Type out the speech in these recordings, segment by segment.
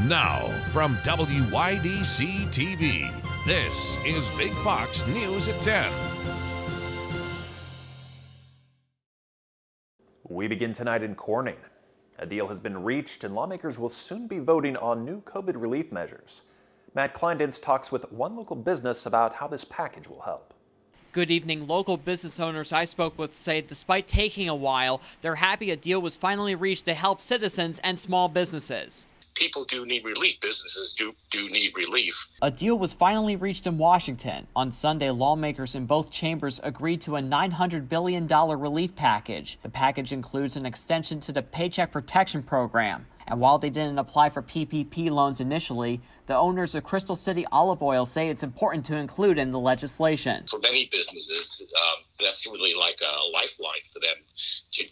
Now, from WYDC TV, this is Big Fox News at 10. We begin tonight in Corning. A deal has been reached and lawmakers will soon be voting on new COVID relief measures. Matt Kleinditz talks with one local business about how this package will help. Good evening. Local business owners I spoke with say despite taking a while, they're happy a deal was finally reached to help citizens and small businesses. People do need relief. Businesses do need relief. A deal was finally reached in Washington. On Sunday, lawmakers in both chambers agreed to a $900 billion relief package. The package includes an extension to the Paycheck Protection Program. And while they didn't apply for PPP loans initially, the owners of Crystal City Olive Oil say it's important to include in the legislation. For many businesses, that's really like a lifeline for them to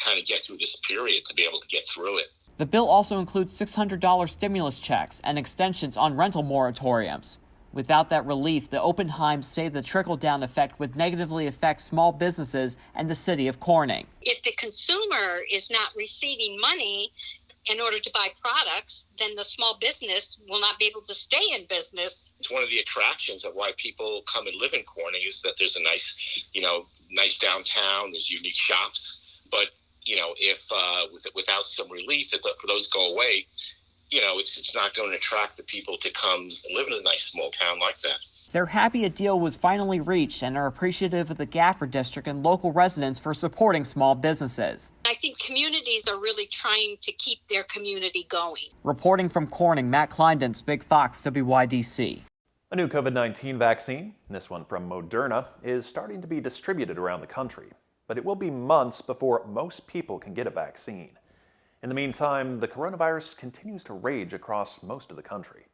kind of get through this period, to be able to get through it. The bill also includes $600 stimulus checks and extensions on rental moratoriums. Without that relief, the Oppenheims say the trickle-down effect would negatively affect small businesses and the city of Corning. If the consumer is not receiving money in order to buy products, then the small business will not be able to stay in business. It's one of the attractions of why people come and live in Corning is that there's a nice downtown, there's unique shops, but if without some relief, if those go away, it's not going to attract the people to come live in a nice small town like that. They're happy a deal was finally reached and are appreciative of the Gaffer District and local residents for supporting small businesses. I think communities are really trying to keep their community going. Reporting from Corning, Matt Kleinditz, Big Fox, WYDC. A new COVID-19 vaccine, this one from Moderna, is starting to be distributed around the country. But it will be months before most people can get a vaccine. In the meantime, the coronavirus continues to rage across most of the country.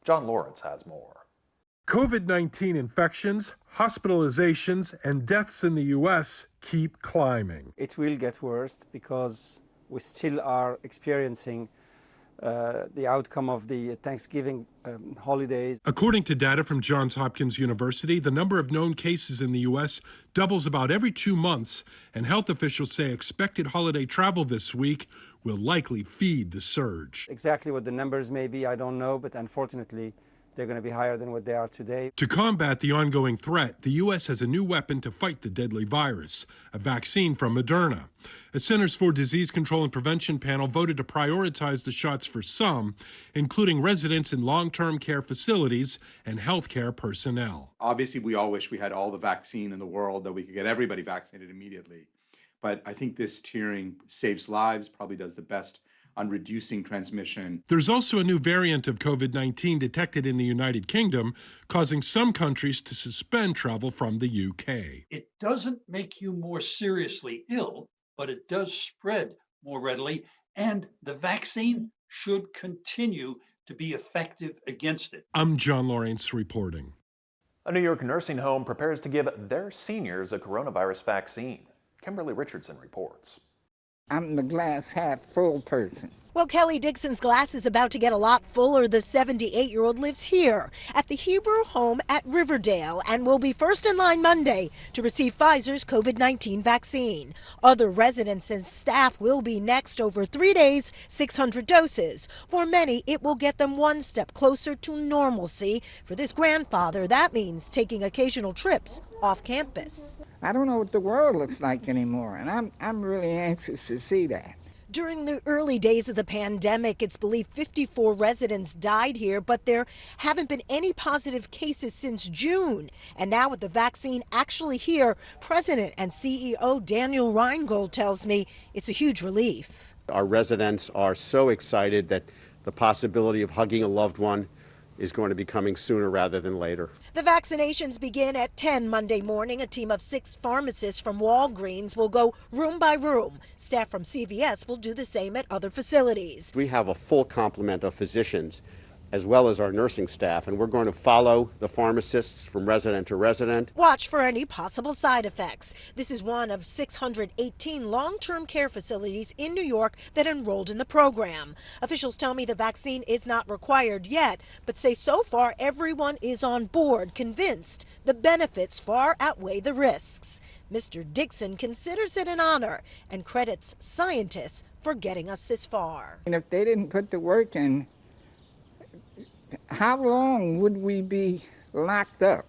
John Lawrence has more. COVID-19 infections, hospitalizations, and deaths in the U.S. keep climbing. It will get worse because we still are experiencing the outcome of the Thanksgiving holidays. According to data from Johns Hopkins University, the number of known cases in the U.S. doubles about every 2 months, and health officials say expected holiday travel this week will likely feed the surge. Exactly what the numbers may be, I don't know, but unfortunately, they're going to be higher than what they are today. To combat the ongoing threat, the U.S. has a new weapon to fight the deadly virus, a vaccine from Moderna. A Centers for Disease Control and Prevention panel voted to prioritize the shots for some, including residents in long-term care facilities and healthcare personnel. Obviously, we all wish we had all the vaccine in the world, that we could get everybody vaccinated immediately. But I think this tiering saves lives, probably does the best on reducing transmission. There's also a new variant of COVID-19 detected in the United Kingdom, causing some countries to suspend travel from the UK. It doesn't make you more seriously ill, but it does spread more readily, and the vaccine should continue to be effective against it. I'm John Lawrence reporting. A New York nursing home prepares to give their seniors a coronavirus vaccine. Kimberly Richardson reports. I'm the glass half full person. Well, Kelly Dixon's glass is about to get a lot fuller. The 78-year-old lives here at the Hebrew home at Riverdale and will be first in line Monday to receive Pfizer's COVID-19 vaccine. Other residents and staff will be next. Over 3 days, 600 doses. For many, it will get them one step closer to normalcy. For this grandfather, that means taking occasional trips off campus. I don't know what the world looks like anymore, and I'm really anxious to see that. During the early days of the pandemic, it's believed 54 residents died here, but there haven't been any positive cases since June. And now with the vaccine actually here, President and CEO Daniel Reingold tells me it's a huge relief. Our residents are so excited that the possibility of hugging a loved one is going to be coming sooner rather than later. The vaccinations begin at 10 Monday morning. A team of 6 pharmacists from Walgreens will go room by room. Staff from CVS will do the same at other facilities. We have a full complement of physicians as well as our nursing staff, and we're going to follow the pharmacists from resident to resident. Watch for any possible side effects. This is one of 618 long-term care facilities in New York that enrolled in the program. Officials tell me the vaccine is not required yet, but say so far everyone is on board, convinced the benefits far outweigh the risks. Mr. Dixon considers it an honor and credits scientists for getting us this far. And if they didn't put the work in, how long would we be locked up?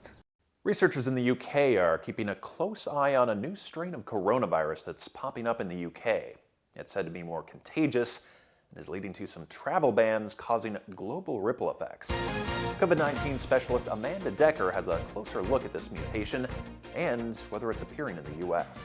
Researchers in the UK are keeping a close eye on a new strain of coronavirus that's popping up in the UK. It's said to be more contagious and is leading to some travel bans, causing global ripple effects. COVID-19 specialist Amanda Decker has a closer look at this mutation and whether it's appearing in the U.S.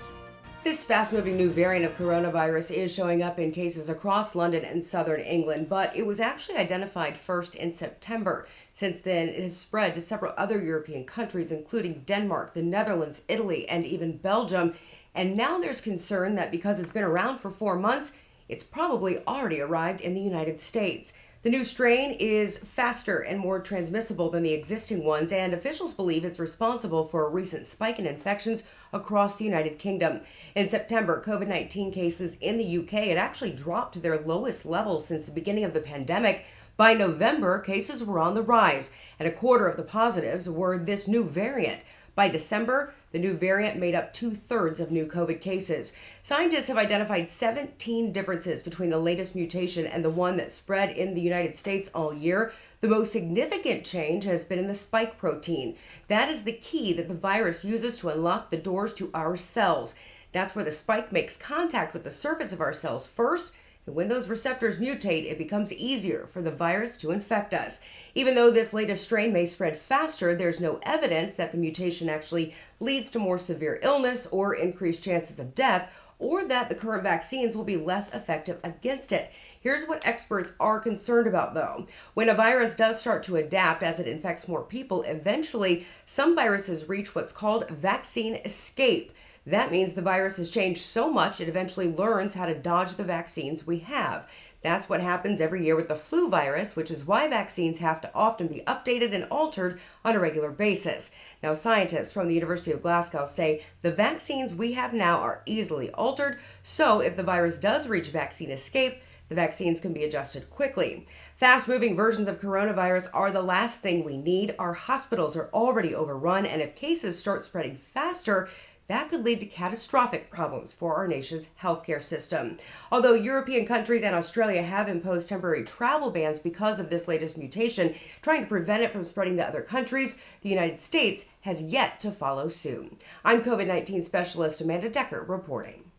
This fast-moving new variant of coronavirus is showing up in cases across London and southern England, but it was actually identified first in September. Since then, it has spread to several other European countries, including Denmark, the Netherlands, Italy, and even Belgium. And now there's concern that because it's been around for 4 months, it's probably already arrived in the United States. The new strain is faster and more transmissible than the existing ones, and officials believe it's responsible for a recent spike in infections across the United Kingdom. In September, COVID-19 cases in the UK had actually dropped to their lowest level since the beginning of the pandemic. By November, cases were on the rise, and a quarter of the positives were this new variant. By December, the new variant made up 2/3 of new COVID cases. Scientists have identified 17 differences between the latest mutation and the one that spread in the United States all year. The most significant change has been in the spike protein. That is the key that the virus uses to unlock the doors to our cells. That's where the spike makes contact with the surface of our cells first, and when those receptors mutate, it becomes easier for the virus to infect us. Even though this latest strain may spread faster, there's no evidence that the mutation actually leads to more severe illness or increased chances of death, or that the current vaccines will be less effective against it. Here's what experts are concerned about, though. When a virus does start to adapt as it infects more people, eventually some viruses reach what's called vaccine escape. That means the virus has changed so much it eventually learns how to dodge the vaccines we have. That's what happens every year with the flu virus, which is why vaccines have to often be updated and altered on a regular basis. Now, scientists from the University of Glasgow say the vaccines we have now are easily altered, so if the virus does reach vaccine escape, the vaccines can be adjusted quickly. Fast-moving versions of coronavirus are the last thing we need. Our hospitals are already overrun, and if cases start spreading faster, that could lead to catastrophic problems for our nation's healthcare system. Although European countries and Australia have imposed temporary travel bans because of this latest mutation, trying to prevent it from spreading to other countries, the United States has yet to follow suit. I'm COVID-19 specialist Amanda Decker reporting.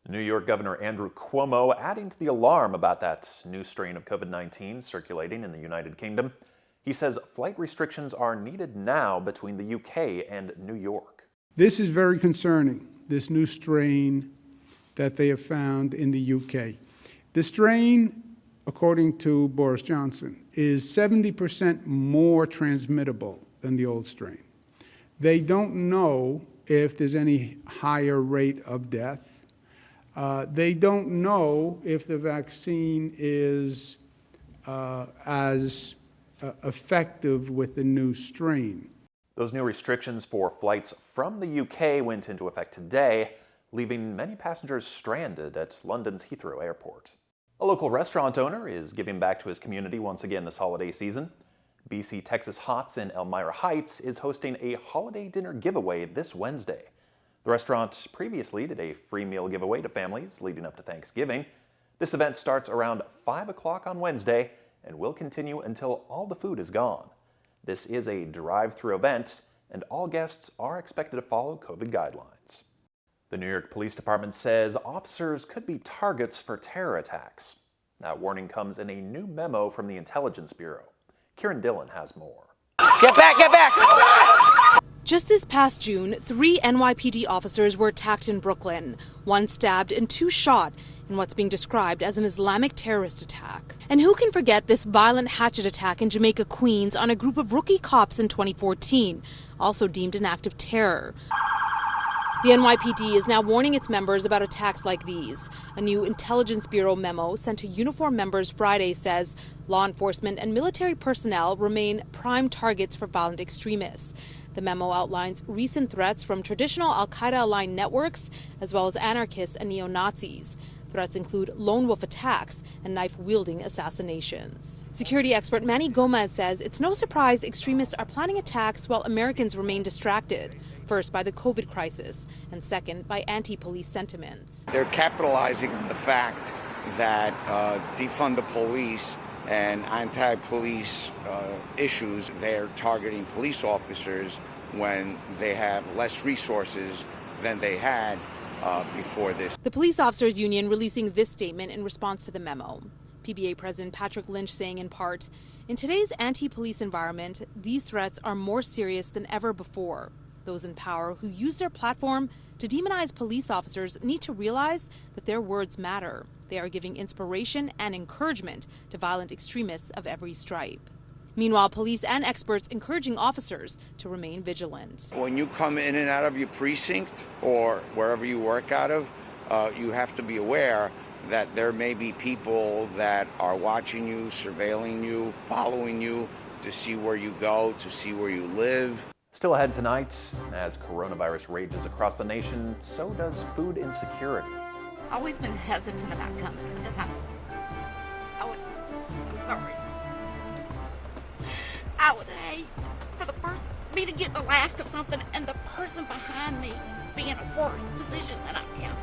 New York Governor Andrew Cuomo adding to the alarm about that new strain of COVID-19 circulating in the United Kingdom. He says flight restrictions are needed now between the UK and New York. This is very concerning, this new strain that they have found in the UK. The strain, according to Boris Johnson, is 70% more transmittable than the old strain. They don't know if there's any higher rate of death. They don't know if the vaccine is as effective with the new strain. Those new restrictions for flights from the UK went into effect today, leaving many passengers stranded at London's Heathrow Airport. A local restaurant owner is giving back to his community once again this holiday season. BC Texas Hots in Elmira Heights is hosting a holiday dinner giveaway this Wednesday. The restaurant previously did a free meal giveaway to families leading up to Thanksgiving. This event starts around 5 o'clock on Wednesday and will continue until all the food is gone. This is a drive-through event, and all guests are expected to follow COVID guidelines. The New York Police Department says officers could be targets for terror attacks. That warning comes in a new memo from the Intelligence Bureau. Kieran Dillon has more. Get back, get back! Just this past June, 3 NYPD officers were attacked in Brooklyn. 1 stabbed and 2 shot in what's being described as an Islamic terrorist attack. And who can forget this violent hatchet attack in Jamaica, Queens on a group of rookie cops in 2014, also deemed an act of terror. The NYPD is now warning its members about attacks like these. A new Intelligence Bureau memo sent to uniformed members Friday says law enforcement and military personnel remain prime targets for violent extremists. The memo outlines recent threats from traditional al-Qaeda-aligned networks, as well as anarchists and neo-Nazis. Threats include lone wolf attacks and knife-wielding assassinations. Security expert Manny Gomez says it's no surprise extremists are planning attacks while Americans remain distracted. First, by the COVID crisis, and second, by anti-police sentiments. They're capitalizing on the fact that defund the police and anti-police issues. They're targeting police officers when they have less resources than they had before this. The Police Officers Union releasing this statement in response to the memo. PBA President Patrick Lynch saying in part, "In today's anti-police environment, these threats are more serious than ever before. Those in power who use their platform to demonize police officers need to realize that their words matter. They are giving inspiration and encouragement to violent extremists of every stripe." Meanwhile, police and experts encouraging officers to remain vigilant. When you come in and out of your precinct or wherever you work out of, you have to be aware that there may be people that are watching you, surveilling you, following you to see where you go, to see where you live. Still ahead tonight, as coronavirus rages across the nation, so does food insecurity. I've always been hesitant about coming because I'm sorry. I would hate for me to get the last of something and the person behind me be in a worse position than I am.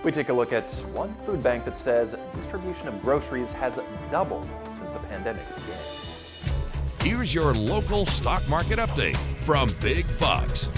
We take a look at one food bank that says distribution of groceries has doubled since the pandemic began. Here's your local stock market update from Big Fox.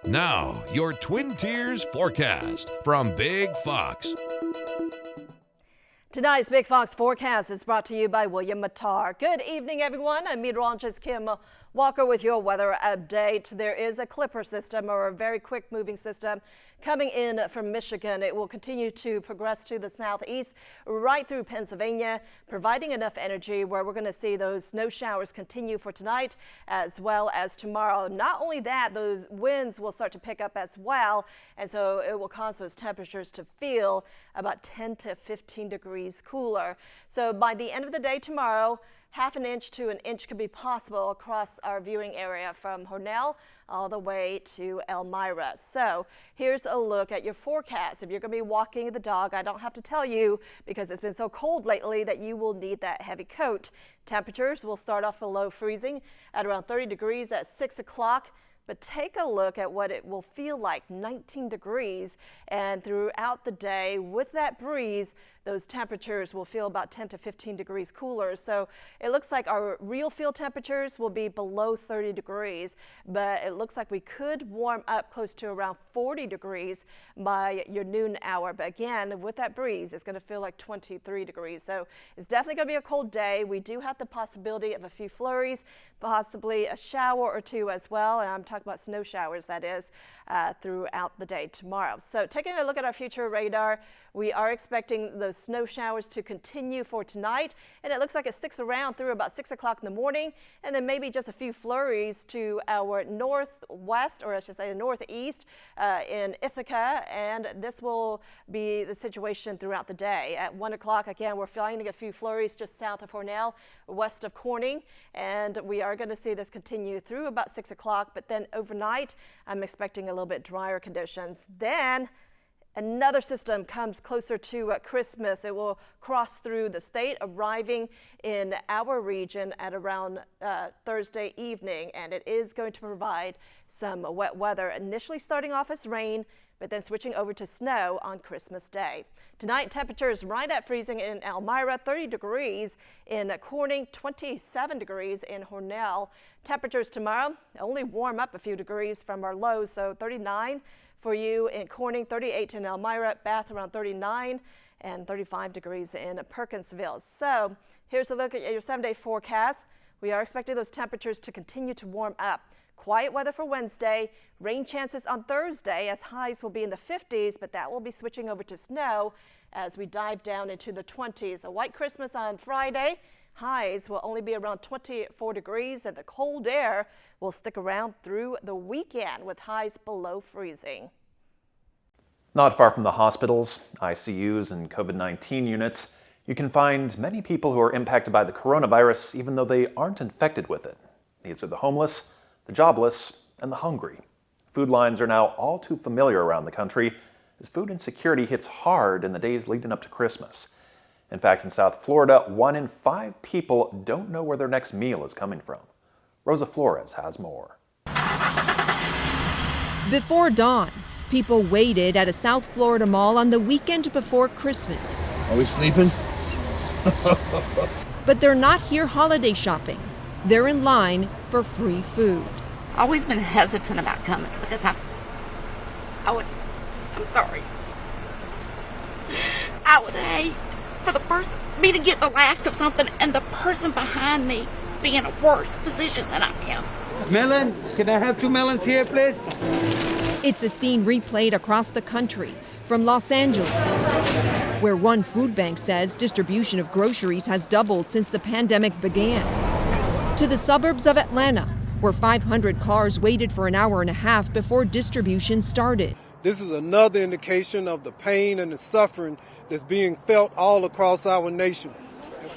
Now, your Twin Tiers forecast from Big Fox. Tonight's Big Fox forecast is brought to you by William Mattar. Good evening, everyone. I'm meteorologist Kim Walker with your weather update. There is a clipper system, or a very quick moving system, coming in from Michigan. It will continue to progress to the southeast right through Pennsylvania, providing enough energy where we're going to see those snow showers continue for tonight as well as tomorrow. Not only that, those winds will start to pick up as well, and so it will cause those temperatures to feel about 10 to 15 degrees cooler. So by the end of the day tomorrow, half an inch to an inch could be possible across our viewing area from Hornell all the way to Elmira. So here's a look at your forecast. If you're going to be walking the dog, I don't have to tell you because it's been so cold lately that you will need that heavy coat. Temperatures will start off below freezing at around 30 degrees at 6 o'clock. But take a look at what it will feel like, 19 degrees, and throughout the day with that breeze, those temperatures will feel about 10 to 15 degrees cooler. So it looks like our real field temperatures will be below 30 degrees, but it looks like we could warm up close to around 40 degrees by your noon hour. But again, with that breeze, it's going to feel like 23 degrees. So it's definitely going to be a cold day. We do have the possibility of a few flurries, possibly a shower or two as well. And I'm talking about snow showers, that is, throughout the day tomorrow. So taking a look at our future radar, we are expecting those snow showers to continue for tonight, and it looks like it sticks around through about 6 o'clock in the morning, and then maybe just a few flurries to our northwest, or I should say northeast, in Ithaca, and this will be the situation throughout the day. At 1 o'clock, again, we're finding a few flurries just south of Hornell, west of Corning, and we are going to see this continue through about 6 o'clock, but then overnight, I'm expecting a little bit drier conditions. Then another system comes closer to Christmas. It will cross through the state, arriving in our region at around Thursday evening, and it is going to provide some wet weather, initially starting off as rain, but then switching over to snow on Christmas Day. Tonight, temperatures right at freezing in Elmira, 30 degrees in Corning, 27 degrees in Hornell. Temperatures tomorrow only warm up a few degrees from our lows, so 39 for you in Corning, 38 in Elmira, Bath around 39, and 35 degrees in Perkinsville. So here's a look at your 7-day forecast. We are expecting those temperatures to continue to warm up. Quiet weather for Wednesday, rain chances on Thursday as highs will be in the 50s, but that will be switching over to snow as we dive down into the 20s. A white Christmas on Friday. Highs will only be around 24 degrees, and the cold air will stick around through the weekend with highs below freezing. Not far from the hospitals, ICUs, and COVID-19 units, you can find many people who are impacted by the coronavirus even though they aren't infected with it. These are the homeless, the jobless, and the hungry. Food lines are now all too familiar around the country as food insecurity hits hard in the days leading up to Christmas. In fact, in South Florida, 1 in 5 people don't know where their next meal is coming from. Rosa Flores has more. Before dawn, people waited at a South Florida mall on the weekend before Christmas. Are we sleeping? But they're not here holiday shopping. They're in line for free food. Always been hesitant about coming because I'm sorry. I would hate for me to get the last of something and the person behind me be in a worse position than I am. Melon, can I have 2 melons here, please? It's a scene replayed across the country, from Los Angeles, where one food bank says distribution of groceries has doubled since the pandemic began, to the suburbs of Atlanta, where 500 cars waited for an hour and a half before distribution started. This is another indication of the pain and the suffering that's being felt all across our nation.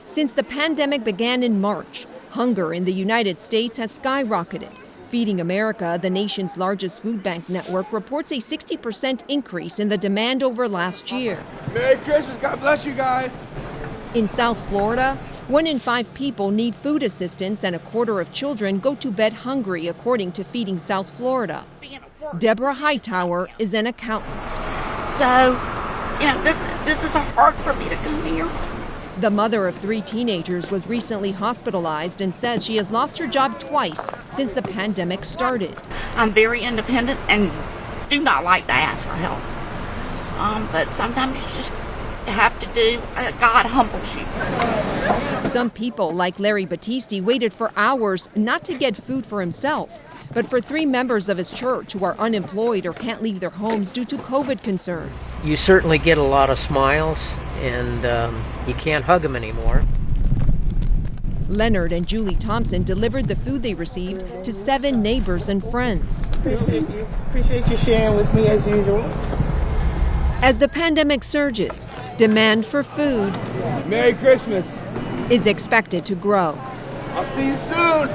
Since the pandemic began in March, hunger in the United States has skyrocketed. Feeding America, the nation's largest food bank network, reports a 60% increase in the demand over last year. Merry Christmas, God bless you guys. In South Florida, 1 in 5 people need food assistance and a quarter of children go to bed hungry, according to Feeding South Florida. Deborah Hightower is an accountant. So, this is hard for me to come here. The mother of 3 teenagers was recently hospitalized and says she has lost her job twice since the pandemic started. I'm very independent and do not like to ask for help. But sometimes you just have to do, God humbles you. Some people, like Larry Battisti, waited for hours not to get food for himself, but for 3 members of his church who are unemployed or can't leave their homes due to COVID concerns. You certainly get a lot of smiles, and you can't hug them anymore. Leonard and Julie Thompson delivered the food they received to 7 neighbors and friends. Appreciate you sharing with me as usual. As the pandemic surges, demand for food Merry Christmas is expected to grow. I'll see you soon.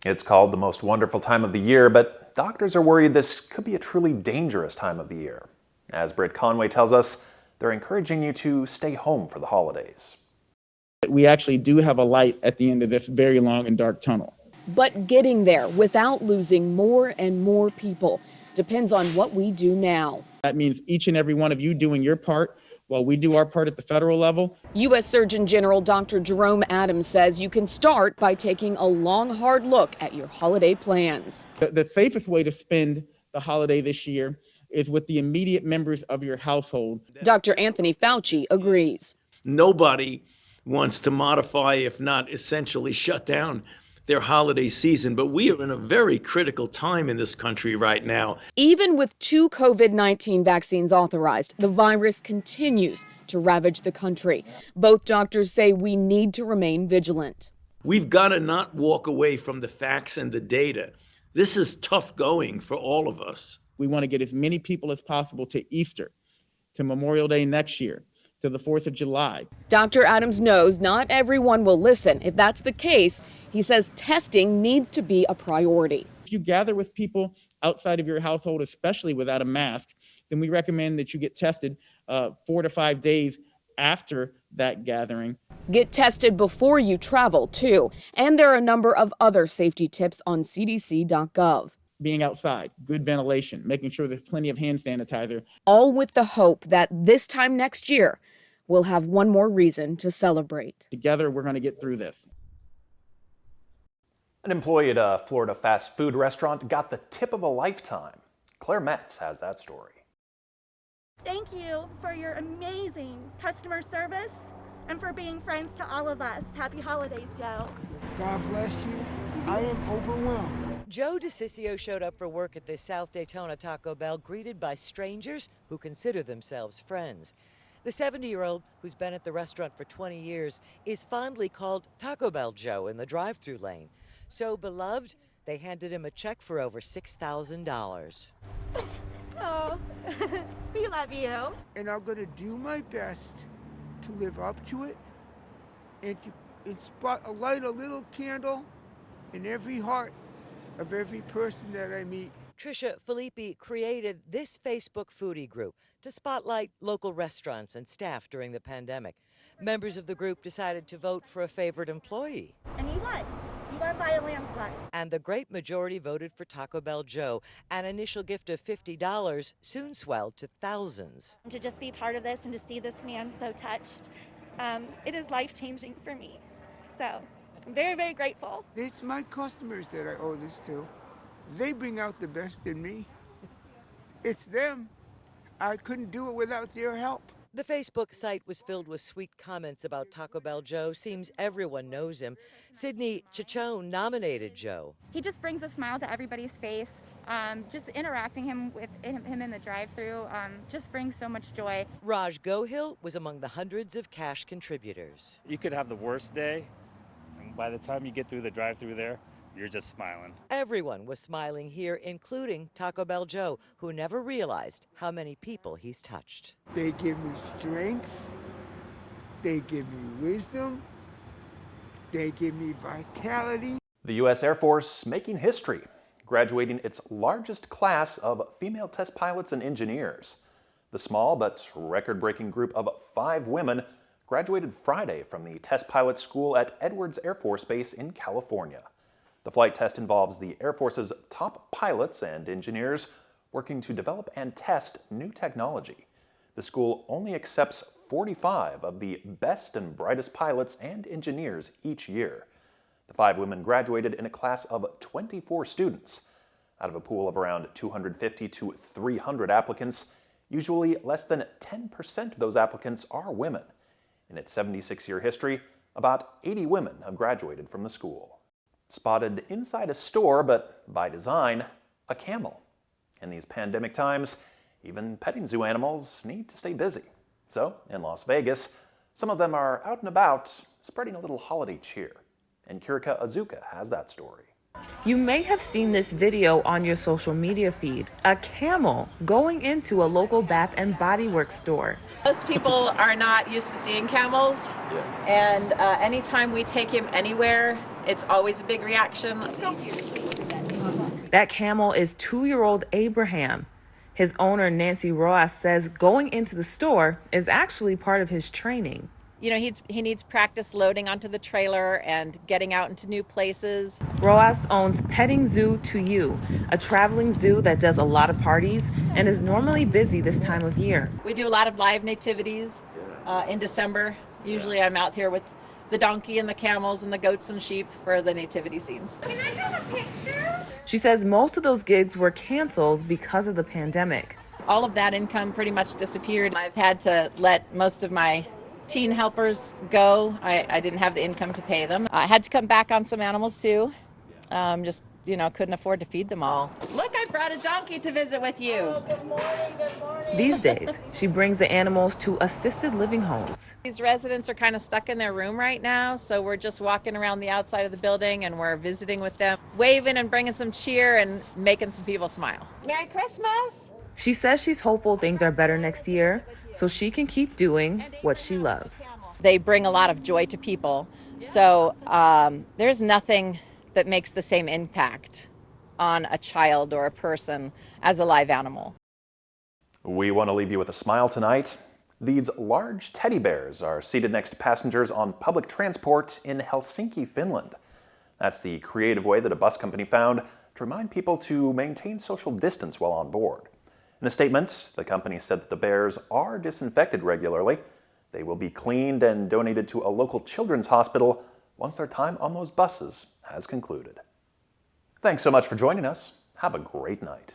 It's called the most wonderful time of the year, but doctors are worried this could be a truly dangerous time of the year. As Britt Conway tells us, they're encouraging you to stay home for the holidays. We actually do have a light at the end of this very long and dark tunnel. But getting there without losing more and more people depends on what we do now. That means each and every one of you doing your part while we do our part at the federal level. U.S. Surgeon General Dr. Jerome Adams says you can start by taking a long, hard look at your holiday plans. The safest way to spend the holiday this year is with the immediate members of your household. Dr. Anthony Fauci agrees. Nobody wants to modify, if not essentially shut down, their holiday season, but we are in a very critical time in this country right now. Even with 2 COVID-19 vaccines authorized, the virus continues to ravage the country. Both doctors say we need to remain vigilant. We've got to not walk away from the facts and the data. This is tough going for all of us. We want to get as many people as possible to Easter, to Memorial Day next year, to the 4th of July. Dr. Adams knows not everyone will listen. If that's the case, he says testing needs to be a priority. If you gather with people outside of your household, especially without a mask, then we recommend that you get tested 4 to 5 days after that gathering. Get tested before you travel, too. And there are a number of other safety tips on cdc.gov. Being outside, good ventilation, making sure there's plenty of hand sanitizer. All with the hope that this time next year, we'll have one more reason to celebrate. Together, we're going to get through this. An employee at a Florida fast food restaurant got the tip of a lifetime. Claire Metz has that story. Thank you for your amazing customer service and for being friends to all of us. Happy holidays, Joe. God bless you. I am overwhelmed. Joe DeCiccio showed up for work at the South Daytona Taco Bell, greeted by strangers who consider themselves friends. The 70-year-old, who's been at the restaurant for 20 years, is fondly called Taco Bell Joe in the drive-thru lane. So beloved, they handed him a check for over $6,000. Oh, we love you. And I'm going to do my best to live up to it and to light a little candle in every heart of every person that I meet. Trisha Filippi created this Facebook foodie group to spotlight local restaurants and staff during the pandemic. Members of the group decided to vote for a favorite employee. And he won. He won by a landslide. And the great majority voted for Taco Bell Joe. An initial gift of $50 soon swelled to thousands. To just be part of this and to see this man so touched, it is life-changing for me. So I'm very, very grateful. It's my customers that I owe this to. They bring out the best in me. It's them. I couldn't do it without their help. The Facebook site was filled with sweet comments about Taco Bell Joe. Seems everyone knows him. Sydney Chichone nominated Joe. He just brings a smile to everybody's face. Just interacting with him in the drive-thru just brings so much joy. Raj Gohil was among the hundreds of cash contributors. You could have the worst day, and by the time you get through the drive-thru there, you're just smiling. Everyone was smiling here, including Taco Bell Joe, who never realized how many people he's touched. They give me strength. They give me wisdom. They give me vitality. The U.S. Air Force making history, graduating its largest class of female test pilots and engineers. The small but record-breaking group of 5 women graduated Friday from the test pilot school at Edwards Air Force Base in California. The flight test involves the Air Force's top pilots and engineers working to develop and test new technology. The school only accepts 45 of the best and brightest pilots and engineers each year. The 5 women graduated in a class of 24 students. Out of a pool of around 250 to 300 applicants, usually less than 10% of those applicants are women. In its 76-year history, about 80 women have graduated from the school. Spotted inside a store, but by design, a camel. In these pandemic times, even petting zoo animals need to stay busy. So, in Las Vegas, some of them are out and about, spreading a little holiday cheer. And Kirika Azuka has that story. You may have seen this video on your social media feed. A camel going into a local Bath and Body Works store. Most people are not used to seeing camels, and anytime we take him anywhere, it's always a big reaction. That camel is 2-year-old Abraham. His owner, Nancy Roas, says going into the store is actually part of his training. You know, he needs practice loading onto the trailer and getting out into new places. Roas owns Petting Zoo to You, a traveling zoo that does a lot of parties and is normally busy this time of year. We do a lot of live nativities in December. Usually I'm out here with the donkey and the camels and the goats and sheep for the nativity scenes. Can I have a picture? She says most of those gigs were canceled because of the pandemic. All of that income pretty much disappeared. I've had to let most of my teen helpers go. I didn't have the income to pay them. I had to come back on some animals too. Just, couldn't afford to feed them all. Look, I brought a donkey to visit with you. Oh, good morning, good morning. These days, she brings the animals to assisted living homes. These residents are kind of stuck in their room right now, so we're just walking around the outside of the building and we're visiting with them, waving and bringing some cheer and making some people smile. Merry Christmas! She says she's hopeful things are better next year so she can keep doing what she loves. They bring a lot of joy to people, so there's nothing that makes the same impact on a child or a person as a live animal. We want to leave you with a smile tonight. These large teddy bears are seated next to passengers on public transport in Helsinki, Finland. That's the creative way that a bus company found to remind people to maintain social distance while on board. In a statement, the company said that the bears are disinfected regularly. They will be cleaned and donated to a local children's hospital once their time on those buses has concluded. Thanks so much for joining us. Have a great night.